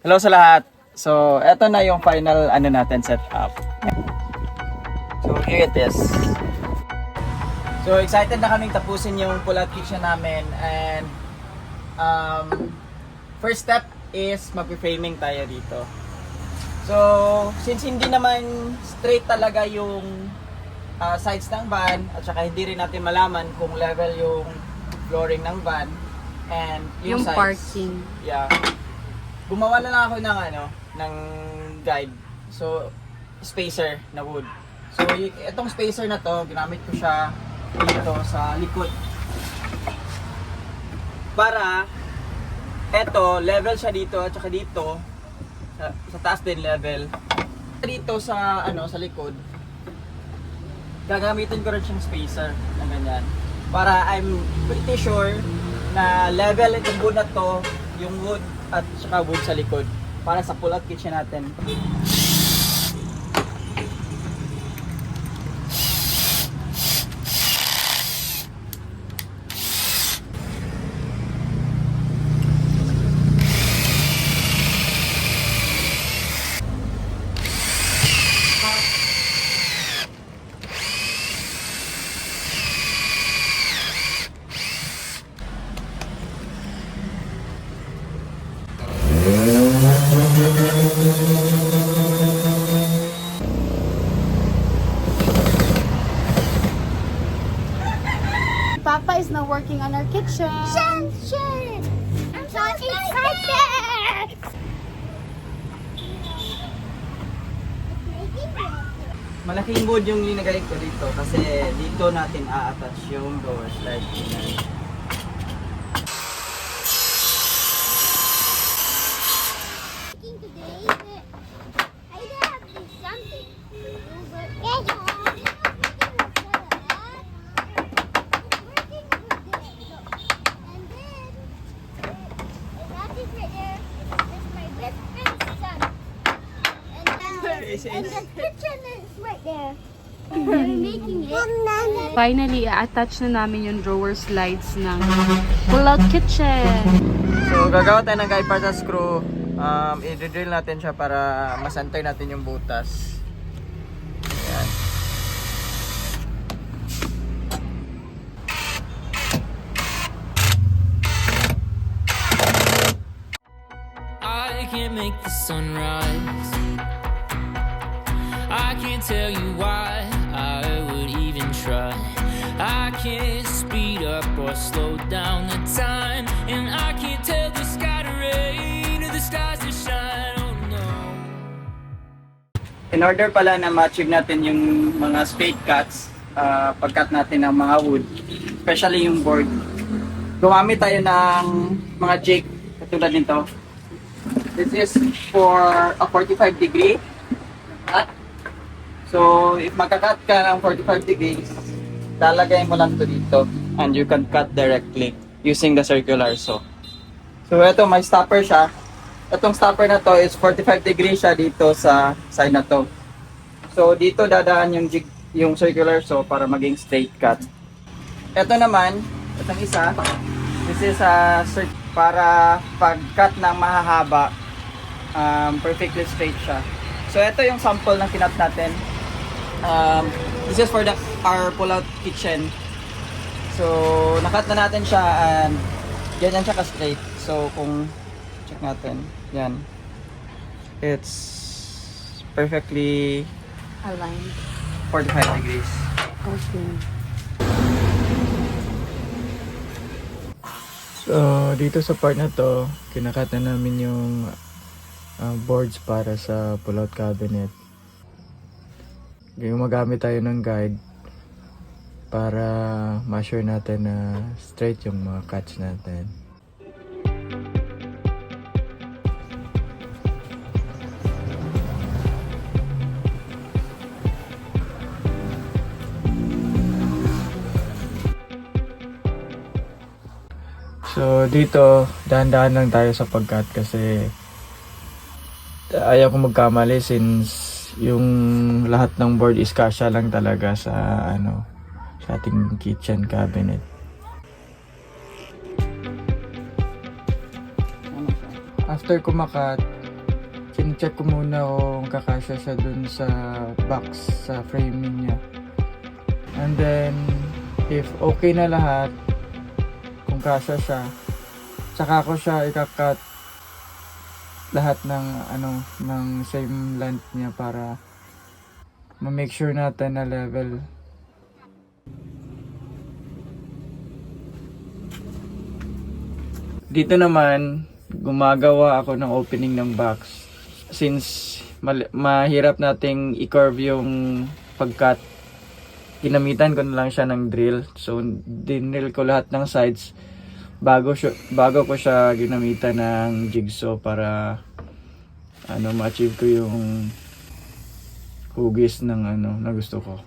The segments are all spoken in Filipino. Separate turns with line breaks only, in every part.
Hello sa lahat. So, eto na yung final natin setup. So, here it is. So, excited na kaming tapusin yung pull-out kitchen namin and first step is mag-framing tayo dito. So, since hindi naman straight talaga yung sides ng van at saka hindi rin natin malaman kung level yung flooring ng van and yung sides,
parking.
Yeah. Gumawa na lang ako ng guide. So, spacer na wood. So, itong spacer na to, ginamit ko siya dito sa likod. Para eto, level siya dito at saka dito sa taas din level. Dito sa sa likod. Gagamitin ko rin siyang spacer na ganyan. Para I'm pretty sure na level itong wood na to, yung wood at saka wood sa likod para sa pull-out kitchen natin.
Papa is now working on our kitchen.
I'm so excited!
Malaking wood yung linagay ko dito kasi dito natin a-attach yung door slide.
Today, I have this something. And the kitchen is right there. We're making it.
Finally, i-attach na namin yung drawer slides ng pull-out kitchen.
So, gagawa tayo ng guide para sa screw. I-drill natin siya para masantay natin yung butas. Ayan.
I can't make the sunrise. I can't tell you why I would even try. I can't speed up or slow down the time, and I can't tell the sky to rain or the stars to shine. Oh no.
In order pala na ma-achieve natin yung mga spade cuts, pag-cut natin ng mga wood, especially yung board, gumamit tayo ng mga jig katulad nito. This is for a 45 degree cut. So, if magka-cut ka ng 45 degrees, lalagay mo lang to dito and you can cut directly using the circular saw. So, ito may stopper siya. Itong stopper na to is 45 degrees siya dito sa side na to. So, dito dadaan yung circular saw para maging straight cut. Ito naman, itong isa, this is para pag-cut ng mahahaba, perfectly straight siya. So, ito yung sample ng kinap natin. This is for our pull-out kitchen. So, nakat na natin siya and ganyan siya ka-straight. So, kung check natin, yan. It's perfectly
Aligned.
45 degrees.
Okay.
So, dito sa part na to, kinakat na namin yung boards para sa pull-out cabinet. Ngayon magamit tayo ng guide para ma-sure natin na straight yung mga cuts natin. So dito, dahan-dahan lang tayo sa pag-cut kasi ayaw ko magkamali since yung lahat ng board is kasya lang talaga sa sa ating kitchen cabinet. After ko makat, Chine-check ko muna kung kakasya siya dun sa box, sa framing niya. And then, if okay na lahat, kung kasya siya, tsaka ko siya ikakat lahat ng ng same length niya para ma-make sure natin na level. Dito naman, gumagawa ako ng opening ng box. Since mahirap nating i-curve yung pagkat, ginamitan ko na lang siya ng drill. So, dinrill ko lahat ng sides bago ko siya ginamitan ng jigsaw para ma-achieve ko yung hugis ng na gusto ko.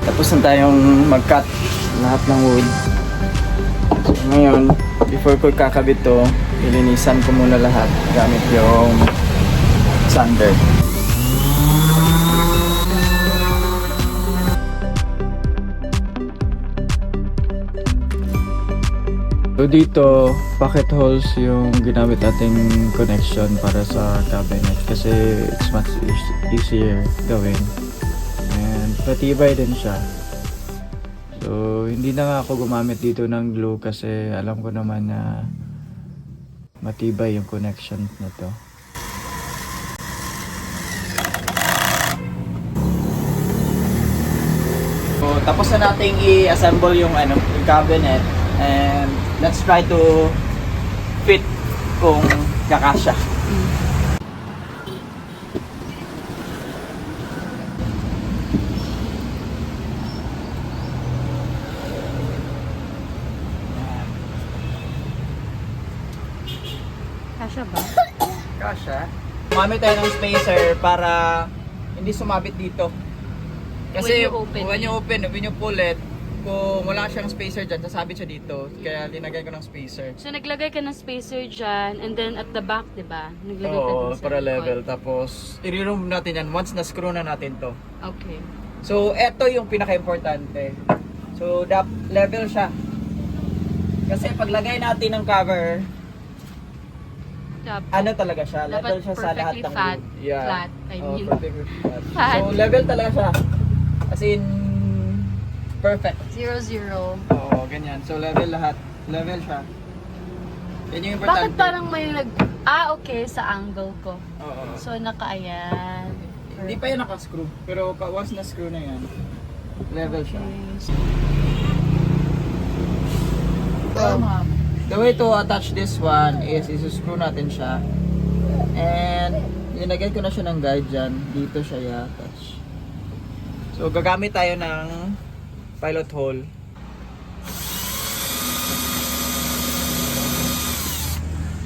Tapos na tayong mag-cut lahat ng wood. So ngayon, before ko kakabit to, ilinisan ko muna lahat gamit yung sander. So dito, pocket holes yung ginamit nating connection para sa cabinet kasi it's much easier gawin. And matibay din siya. So hindi na nga ako gumamit dito ng glue kasi alam ko naman na matibay yung connection na to. So tapos na nating i-assemble yung yung cabinet, and let's try to fit kung kakasya.
Kasya ba?
Kasya. Gumamit tayo ng spacer para hindi sumabit dito. Kasi when you pull it, kung wala siyang spacer dyan, sasabit siya dito. Kaya linagay ko ng spacer.
So, naglagay ka ng spacer dyan, and then at the back, di ba? Naglagay ka
Oo,
din sa
para
likod.
level. Tapos, i-remove natin yan once na-screw na natin to.
Okay.
So, eto yung pinaka-importante. So, level siya. Kasi paglagay natin ng cover,
Dapat,
talaga siya. Level siya sa lahat ng
flat,
wood. Yeah.
flat, I mean.
Perfectly flat.
Flat.
So, level talaga siya. As in, perfect.
0-0.
Oo, ganyan. So, level lahat. Level siya. Yan yung importante.
Bakit parang may okay, sa angle ko.
Oo.
So, nakaayan.
Hindi pa yan nakascrew. Pero once na-screw na yan, level siya. The way to attach this one is i-screw natin siya. And linagyan ko na siya ng guide dyan. Dito siya i-attach. So gagamit tayo ng pilot hole.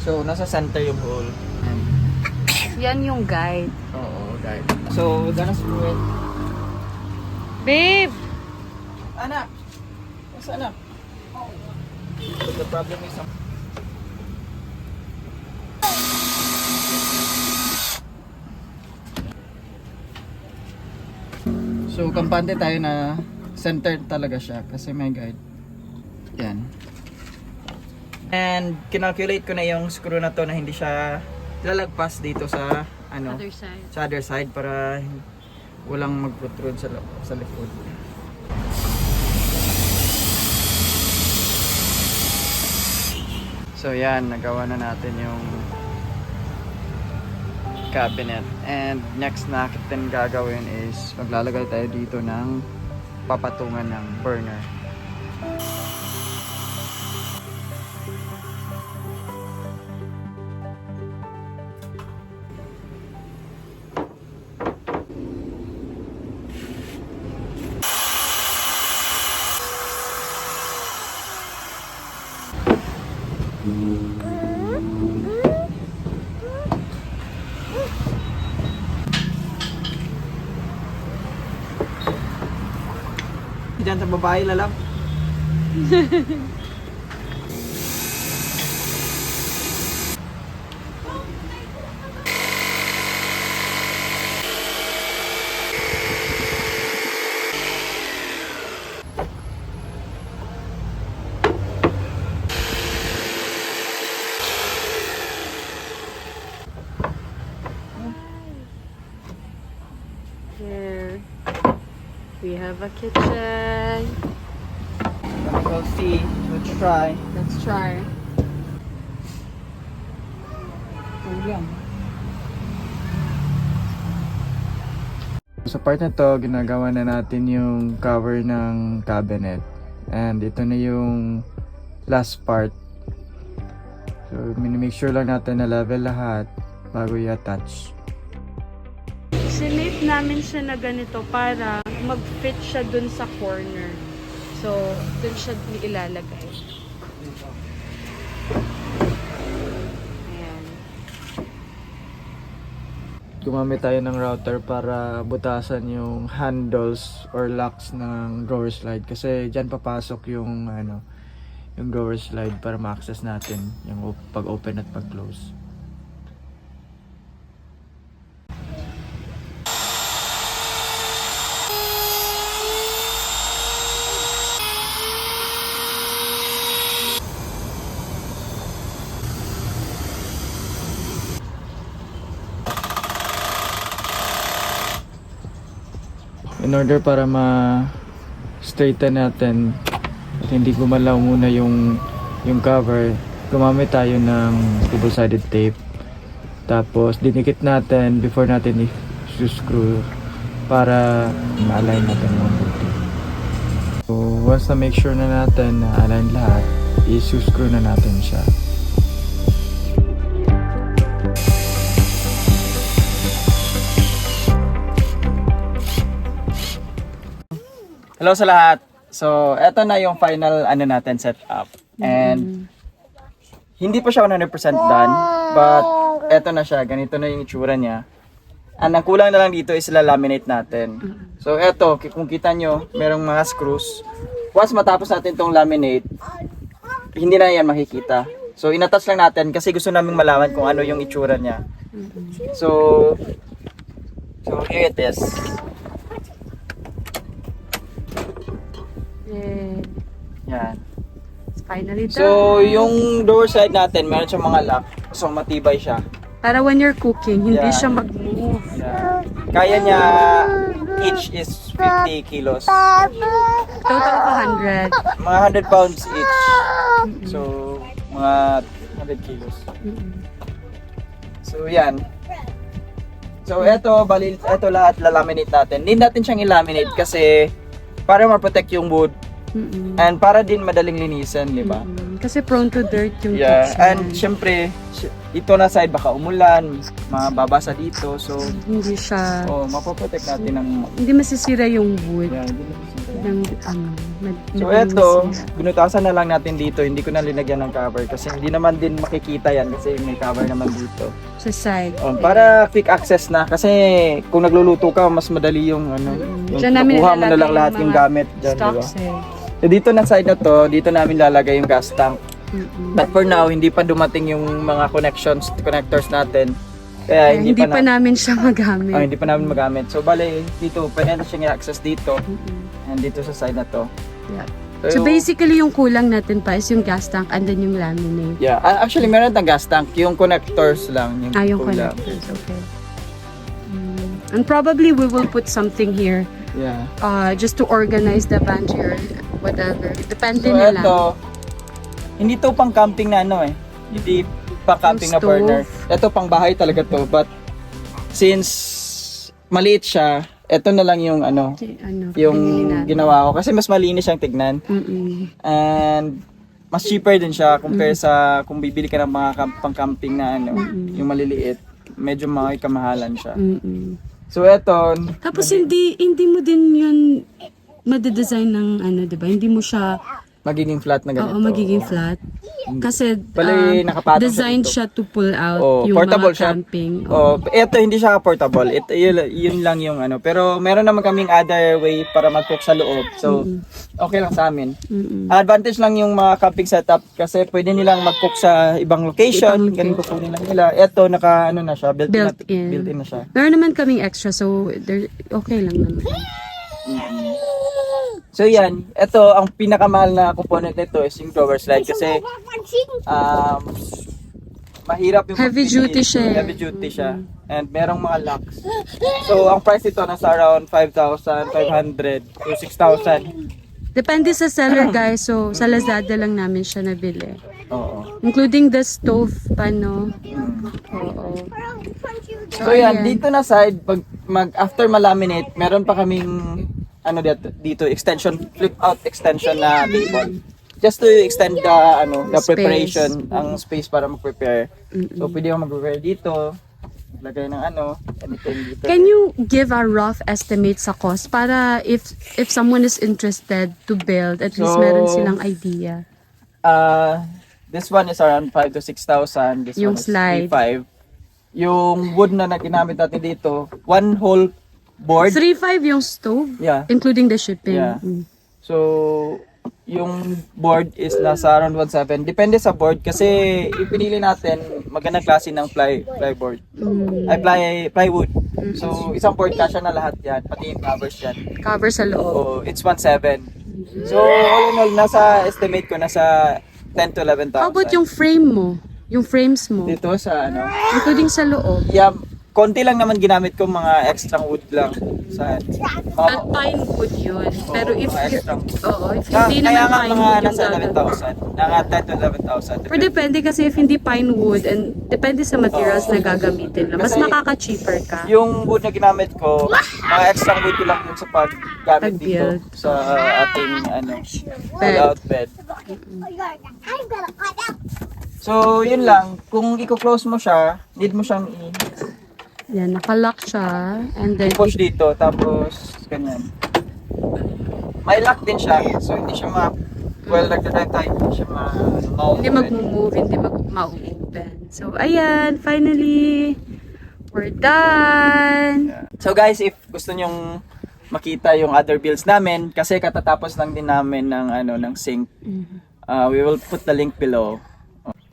So nasa center yung hole.
Yan yung guide.
Oo, guide. So we're gonna screw it.
Babe!
Anak! Yes, anak. But the problem is so kampante tayo na centered talaga siya kasi may guide. Yan. And kinalculate ko na yung screw na to na hindi siya lalagpas dito sa
Other side.
sa other side para walang mag-protrude sa likod. So yan, nagawa na natin yung cabinet. And next natin gagawin is maglalagay tayo dito ng papatungan ng burner. Diyan sa babae lalap.
Here. We have a kitchen.
We'll see. We'll try.
Let's try.
Sa part na to, ginagawa na natin yung cover ng cabinet. And ito na yung last part. So, make sure lang natin na level lahat bago i-attach.
Sinate namin siya na ganito para mag-fit siya dun sa corner. So, dun siya ilalagay. Ayan.
Gumamit tayo ng router para butasan yung handles or locks ng drawer slide kasi dyan papasok yung yung drawer slide para ma-access natin yung pag-open at pag-close. In order para ma-straighten natin at hindi gumalaw muna yung cover, gumamit tayo ng double-sided tape. Tapos dinikit natin before natin i-screw para ma-align natin yung buti. So once na make sure na natin na align lahat, i-screw na natin siya. Hello sa lahat. So, eto na yung final natin setup. And hindi pa siya 100% done, but eto na siya. Ganito na yung itsura niya. And ang kulang na lang dito is laminate natin. So, eto, kung kita nyo, merong mga screws. Once matapos natin tong laminate, hindi na yan makikita. So, inattach lang natin kasi gusto naming malaman kung ano yung itsura niya. So here it is. Yan.
It's finally done.
So, yung door side natin, meron siyang mga lock. So, matibay siya.
Para when you're cooking, hindi
Yeah.
siya mag-move.
Yeah. Kaya niya, each is 50 kilos.
Total of 100.
Mga 100 pounds each. So, mga 100 kilos. So, yan. So, eto lahat lalaminate natin. Hindi natin siyang i-laminate kasi para ma-protect yung wood. And para din madaling linisan, di ba?
Kasi prone to dirt yung
Yeah,
kitchen.
and syempre, ito na side baka umulan, mababasa dito. So,
Hindi siya,
mapoprotect natin ng
hindi masisira yung wood.
yeah, hindi na masisira.
Ng,
So eto, binutasan na lang natin dito. Hindi ko na linagyan ng cover kasi hindi naman din makikita yan kasi may cover naman dito.
sa side.
Para quick access na kasi kung nagluluto ka, mas madali yung yung
Diyan namin
kukuha mo na lang
nilalagay
lahat
yung
yung
mga
gamit dyan, di ba?
Stocks eh.
So, dito na side na to, dito namin lalagay yung gas tank. But for now, hindi pa dumating yung mga connectors natin. Kaya
Hindi pa namin siya magamit.
hindi pa namin magamit. So bale, dito, pwede na siyang i-access dito. And dito sa side na to.
Yeah. So basically, yung kulang natin pa is yung gas tank and then yung laminate.
Yeah, actually meron tayong gas tank. Yung connectors lang.
Yung
kulang.
connectors, okay. And probably we will put something here
Yeah.
just to organize the pantry or whatever. Depende
So
na lang.
ito, hindi to pang camping na hindi pang camping na
Stove.
burner. Ito pang bahay talaga to, but since maliit siya, ito na lang yung yung
pinili natin.
ginawa ko kasi mas malinis siyang tignan. And mas cheaper din siya compare sa kung bibili ka ng mga pang camping na yung maliliit, medyo kamahalan siya. So ito,
Tapos hindi mo din yun madedesign ng 'di ba? Hindi mo siya
magiging flat na ganito.
magiging flat. Kasi
Bali, nakapatong
designed
siya
siya to pull out
Oh,
yung
portable
mga
siya.
camping.
Oh, ito hindi siya portable. Ito yun lang yung ano. Pero meron naman kaming other way para mag-cook sa loob. So, okay lang sa amin.
Mm-mm.
Advantage lang yung mga camping setup kasi pwede nilang mag-cook sa ibang location. Ganun kukunin lang nila. Ito naka ano na siya,
Built-in.
built-in na siya.
Meron naman kaming extra, so okay lang naman.
So yan, ito ang pinakamahal na component nito is yung drawer slide kasi mahirap yung
Heavy
pagpili.
duty siya eh.
Heavy duty siya. And merong mga locks. So ang price ito nasa around 5,500 to 6,000.
Depende sa seller, guys. So, sa Lazada lang namin siya nabili.
Oo.
Including the stove pa, no? Oo.
So yan, dito na side, pag after malaminate, meron pa kaming ano dito extension, flip out extension na table. Just to extend the
Space.
preparation, ang space para mag-prepare. So pwede kang mag-prepare dito, lagay ng anything dito.
Can you give a rough estimate sa cost para if someone is interested to build, at least
So,
meron silang idea?
This one is around 5 to 6,000. This
Yung
one is
slide.
3,500. Yung wood na ginamit natin dito, one whole board.
3.5 yung stove,
Yeah.
including the shipping.
Yeah. So, yung board is nasa around 1.7. Depende sa board kasi ipinili natin magandang klase ng plyboard. Ay, plywood. So, isang board kasya na lahat yan, pati yung covers yan.
Cover sa loob.
So, it's 1.7. So, all in all, nasa estimate ko, nasa 10 to 11,000.
How about yung frame mo? Yung frames mo?
Dito sa
Including sa loob?
yeah, konti lang naman ginamit ko mga extra wood lang sa
At pine wood yun. Pero if
mga extra wood.
if
Kaya
hindi
nga
naman pine
mga
wood yung
nasa
gagawin.
11,000. Mga 10 to 11,000.
Pero depende kasi if hindi pine wood and depende sa materials na gagamitin lang. Mas
Kasi
makaka-cheaper ka.
Yung wood na ginamit ko, mga extra wood ko lang yun sa paggamit dito
Pag-build.
sa ating
Bed.
pull-out bed.
I'm gonna cut out.
So, yun lang. Kung i-close mo siya, need mo siyang
Yan, nakalock siya. And then,
i-push dito, tapos ganyan. May lock din siya, so hindi siya nagdadrive tayo, hindi siya
hindi mag-move, hindi ma-open. So, ayan, finally, we're done.
So guys, if gusto nyong makita yung other builds namin, kasi katatapos lang din namin ng sink, we will put the link below.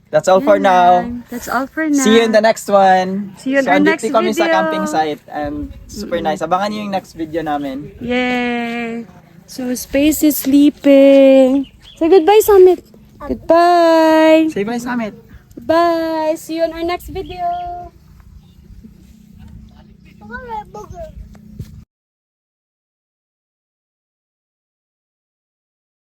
That's all for now.
That's all for now.
See you in the next one.
See you in
so,
our
andito
next
kami sa
video.
camping site and super nice. Abangan nyo yung next video namin.
Yay! So, Space is sleeping. Say goodbye, Summit. Goodbye.
Say bye, Summit.
Bye. See you in our next video.
Alright, booger.